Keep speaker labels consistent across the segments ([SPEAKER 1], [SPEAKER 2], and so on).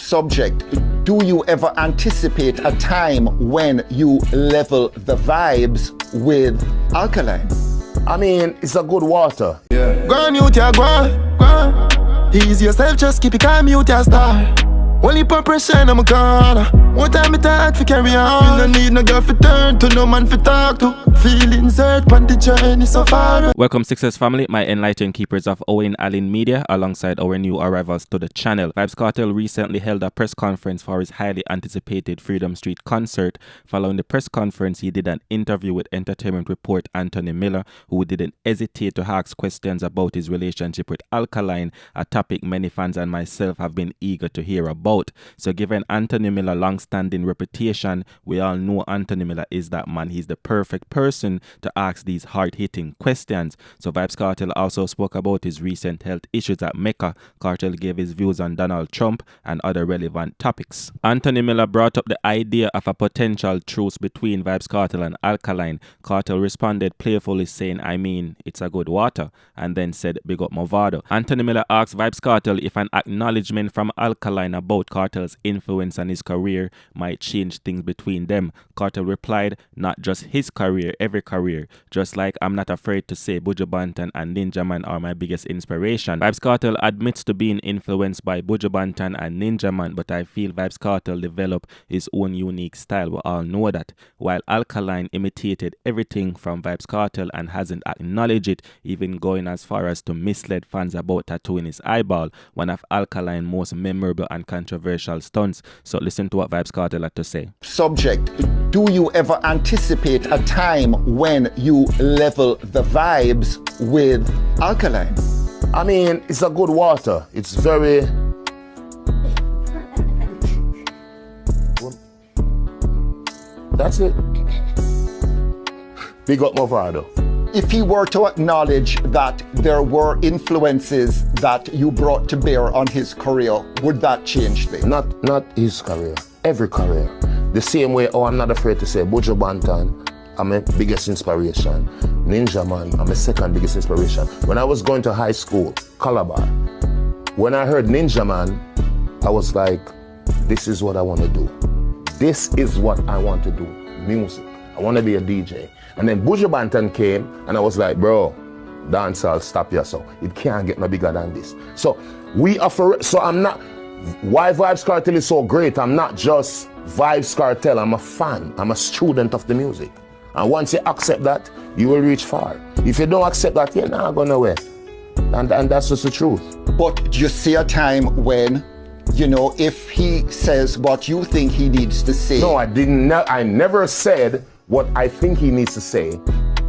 [SPEAKER 1] Subject: do you ever anticipate a time when you level the vibes with Alkaline?
[SPEAKER 2] I mean, it's a good water.
[SPEAKER 3] Yeah. Go on, mute ya, go on. Ease yourself, just keep it calm, mute ya, star. Only per pressure in my corner. One time it hard for carry on. You no need no girl for turn to, no man for talk to. Feelings hurt, but the journey so far.
[SPEAKER 4] Welcome Success Family, my enlightened keepers of Alkaline Media, alongside our new arrivals to the channel. Vybz Kartel recently held a press conference for his highly anticipated Freedom Street concert. Following the press conference, he did an interview with entertainment report Anthony Miller, who didn't hesitate to ask questions about his relationship with Alkaline, a topic many fans and myself have been eager to hear about. So given Anthony Miller's long-standing reputation, we all know Anthony Miller is that man. He's the perfect person to ask these hard-hitting questions. So Vybz Kartel also spoke about his recent health issues at Mecca. Kartel gave his views on Donald Trump and other relevant topics. Anthony Miller brought up the idea of a potential truce between Vybz Kartel and Alkaline. Kartel responded playfully saying, I mean, it's a good water, and then said, big up Movado. Anthony Miller asked Vybz Kartel if an acknowledgement from Alkaline about Kartel's influence on his career might change things between them. Kartel replied, not just his career, every career. Just like I'm not afraid to say Buju Banton and Ninja Man are my biggest inspiration. Vybz Kartel admits to being influenced by Buju Banton and Ninja Man, but I feel Vybz Kartel developed his own unique style. We all know that. While Alkaline imitated everything from Vybz Kartel and hasn't acknowledged it, even going as far as to mislead fans about tattooing his eyeball, one of Alkaline's most memorable and controversial stunts. So listen to what Vybz Kartel had to say.
[SPEAKER 1] Subject: do you ever anticipate a time when you level the vibes with Alkaline?
[SPEAKER 2] I mean, it's a good water. It's very... That's it. Big up Movado.
[SPEAKER 1] If he were to acknowledge that there were influences that you brought to bear on his career, would that change things?
[SPEAKER 2] Not his career, every career. The same way, I'm not afraid to say Buju Banton, I'm my biggest inspiration. Ninja Man, I'm my second biggest inspiration. When I was going to high school, Calabar, when I heard Ninja Man, I was like, this is what I want to do. This is what I want to do, music. I want to be a DJ. And then Buju Banton came, and I was like, bro, dancehall, stop yourself. It can't get no bigger than this. So we offer, so I'm not, why Vybz Kartel is so great, I'm not just Vybz Kartel, I'm a fan, I'm a student of the music. And once you accept that, you will reach far. If you don't accept that, you're not going nowhere. And that's just the truth.
[SPEAKER 1] But do you see a time when, you know, if he says what you think he needs to say?
[SPEAKER 2] No, I never said what I think he needs to say.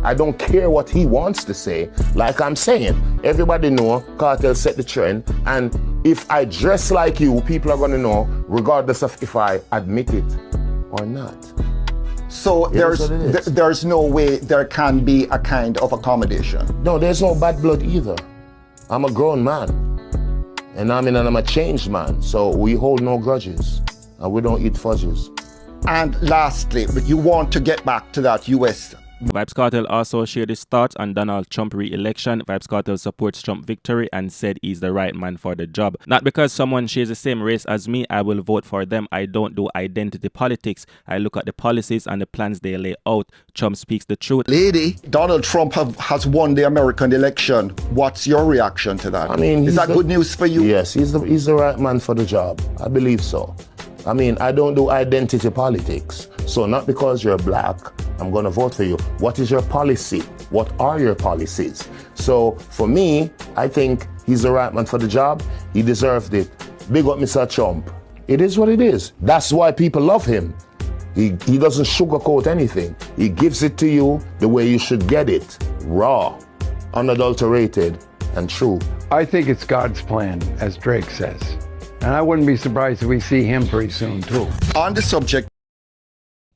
[SPEAKER 2] I don't care what he wants to say. Like I'm saying, everybody know Kartel set the trend, and if I dress like you, people are gonna know, regardless of if I admit it or not.
[SPEAKER 1] So there's no way there can be a kind of accommodation?
[SPEAKER 2] No, there's no bad blood either. I'm a grown man, and I'm a changed man, so we hold no grudges, and we don't eat fudges.
[SPEAKER 1] And lastly, you want to get back to that US.
[SPEAKER 4] Vybz Kartel also shared his thoughts on Donald Trump re-election. Vybz Kartel supports Trump victory and said he's the right man for the job. Not because someone shares the same race as me, I will vote for them. I don't do identity politics. I look at the policies and the plans they lay out. Trump speaks the truth.
[SPEAKER 1] Lady, Donald Trump has won the American election. What's your reaction to that?
[SPEAKER 2] I mean,
[SPEAKER 1] is that good news for you?
[SPEAKER 2] Yes, he's the right man for the job. I believe so. I mean, I don't do identity politics. So not because you're black, I'm going to vote for you. What is your policy? What are your policies? So for me, I think he's the right man for the job. He deserved it. Big up Mr. Trump. It is what it is. That's why people love him. He doesn't sugarcoat anything. He gives it to you the way you should get it. Raw, unadulterated, and true.
[SPEAKER 5] I think it's God's plan, as Drake says. And I wouldn't be surprised if we see him pretty soon, too.
[SPEAKER 1] On the subject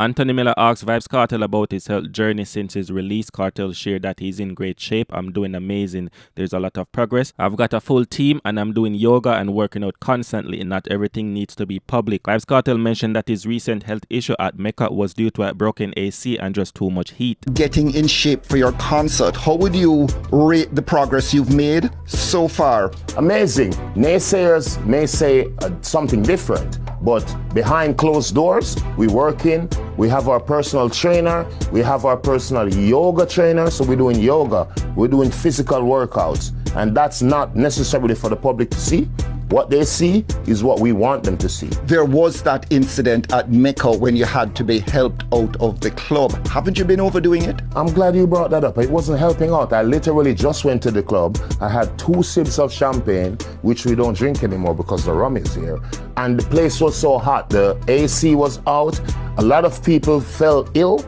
[SPEAKER 4] Anthony Miller asks Vybz Kartel about his health journey since his release. Kartel shared that he's in great shape. I'm doing amazing. There's a lot of progress. I've got a full team and I'm doing yoga and working out constantly. Not everything needs to be public. Vybz Kartel mentioned that his recent health issue at Mecca was due to a broken AC and just too much heat.
[SPEAKER 1] Getting in shape for your concert, how would you rate the progress you've made so far?
[SPEAKER 2] Amazing. Naysayers may say something different, but behind closed doors, we're working. We have our personal trainer. We have our personal yoga trainer. So we're doing yoga. We're doing physical workouts. And that's not necessarily for the public to see. What they see is what we want them to see.
[SPEAKER 1] There was that incident at Mecca when you had to be helped out of the club. Haven't you been overdoing it?
[SPEAKER 2] I'm glad you brought that up. It wasn't helping out. I literally just went to the club. I had 2 sips of champagne, which we don't drink anymore because the rum is here. And the place was so hot. The AC was out. A lot of people fell ill,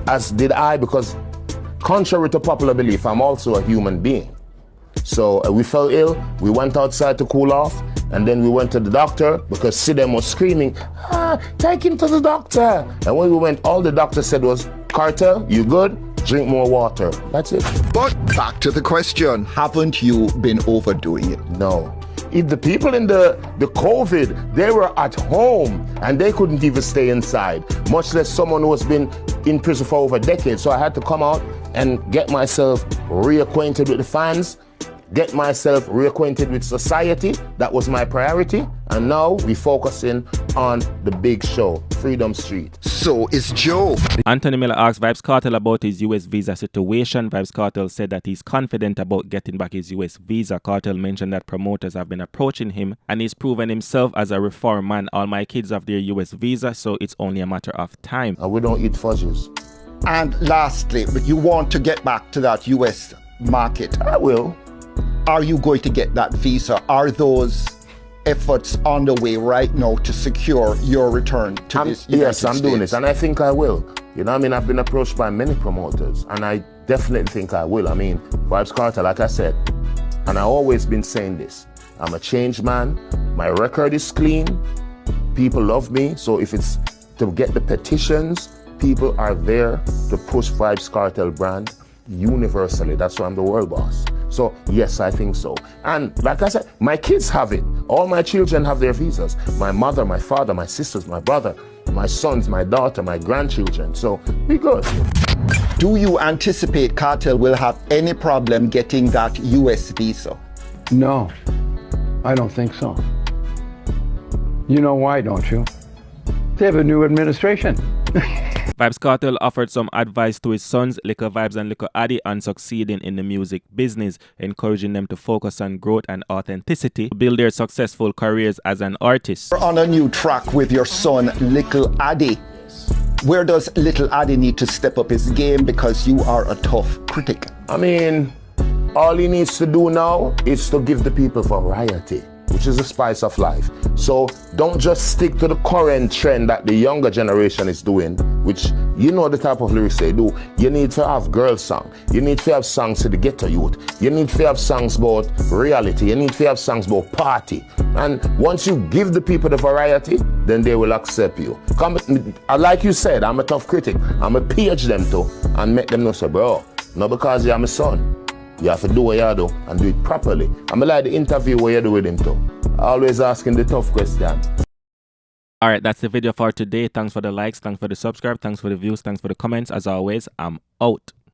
[SPEAKER 2] as did I, because contrary to popular belief, I'm also a human being. So we fell ill, we went outside to cool off, and then we went to the doctor because Sidem was screaming, take him to the doctor. And when we went, all the doctor said was, Kartel, you good? Drink more water. That's it.
[SPEAKER 1] But back to the question, haven't you been overdoing it?
[SPEAKER 2] No. If the people in the COVID, they were at home and they couldn't even stay inside, much less someone who has been in prison for over a decade. So I had to come out and get myself reacquainted with the fans, get myself reacquainted with society. That was my priority. And now we're focusing on the big show, Freedom Street.
[SPEAKER 1] So is Joe.
[SPEAKER 4] Anthony Miller asked Vybz Kartel about his US visa situation. Vybz Kartel said that he's confident about getting back his US visa. Kartel mentioned that promoters have been approaching him and he's proven himself as a reformed man. All my kids have their US visa, so it's only a matter of time.
[SPEAKER 2] And we don't eat fudges.
[SPEAKER 1] And lastly, you want to get back to that US market.
[SPEAKER 2] I will.
[SPEAKER 1] Are you going to get that visa? Are those efforts on the way right now to secure your return to this United
[SPEAKER 2] Yes, I'm doing it, and I think I will. You know what I mean? I've been approached by many promoters, and I definitely think I will. I mean, Vybz Kartel, like I said, and I've always been saying this, I'm a changed man. My record is clean. People love me, so if it's to get the petitions, people are there to push Vybz Kartel brand universally. That's why I'm the world boss. So yes, I think so. And like I said, my kids have it. All my children have their visas. My mother, my father, my sisters, my brother, my sons, my daughter, my grandchildren. So we good.
[SPEAKER 1] Do you anticipate Kartel will have any problem getting that US visa?
[SPEAKER 5] No, I don't think so. You know why, don't you? They have a new administration.
[SPEAKER 4] Vybz Kartel offered some advice to his sons, Little Vybz and Little Addy, on succeeding in the music business, encouraging them to focus on growth and authenticity to build their successful careers as an artist.
[SPEAKER 1] You're on a new track with your son, Little Addy. Where does Little Addy need to step up his game, because you are a tough critic?
[SPEAKER 2] I mean, all he needs to do now is to give the people variety, which is the spice of life. So don't just stick to the current trend that the younger generation is doing, which you know the type of lyrics they do. You need to have girl song. You need to have songs to the ghetto youth. You need to have songs about reality. You need to have songs about party. And once you give the people the variety, then they will accept you. Like you said, I'm a tough critic. I'm going to page them too and make them know, say, bro, not because you're my son. You have to do what you do and do it properly. I'm like the interview where you do with him too. Always asking the tough question.
[SPEAKER 4] Alright, that's the video for today. Thanks for the likes, thanks for the subscribe, thanks for the views, thanks for the comments. As always, I'm out.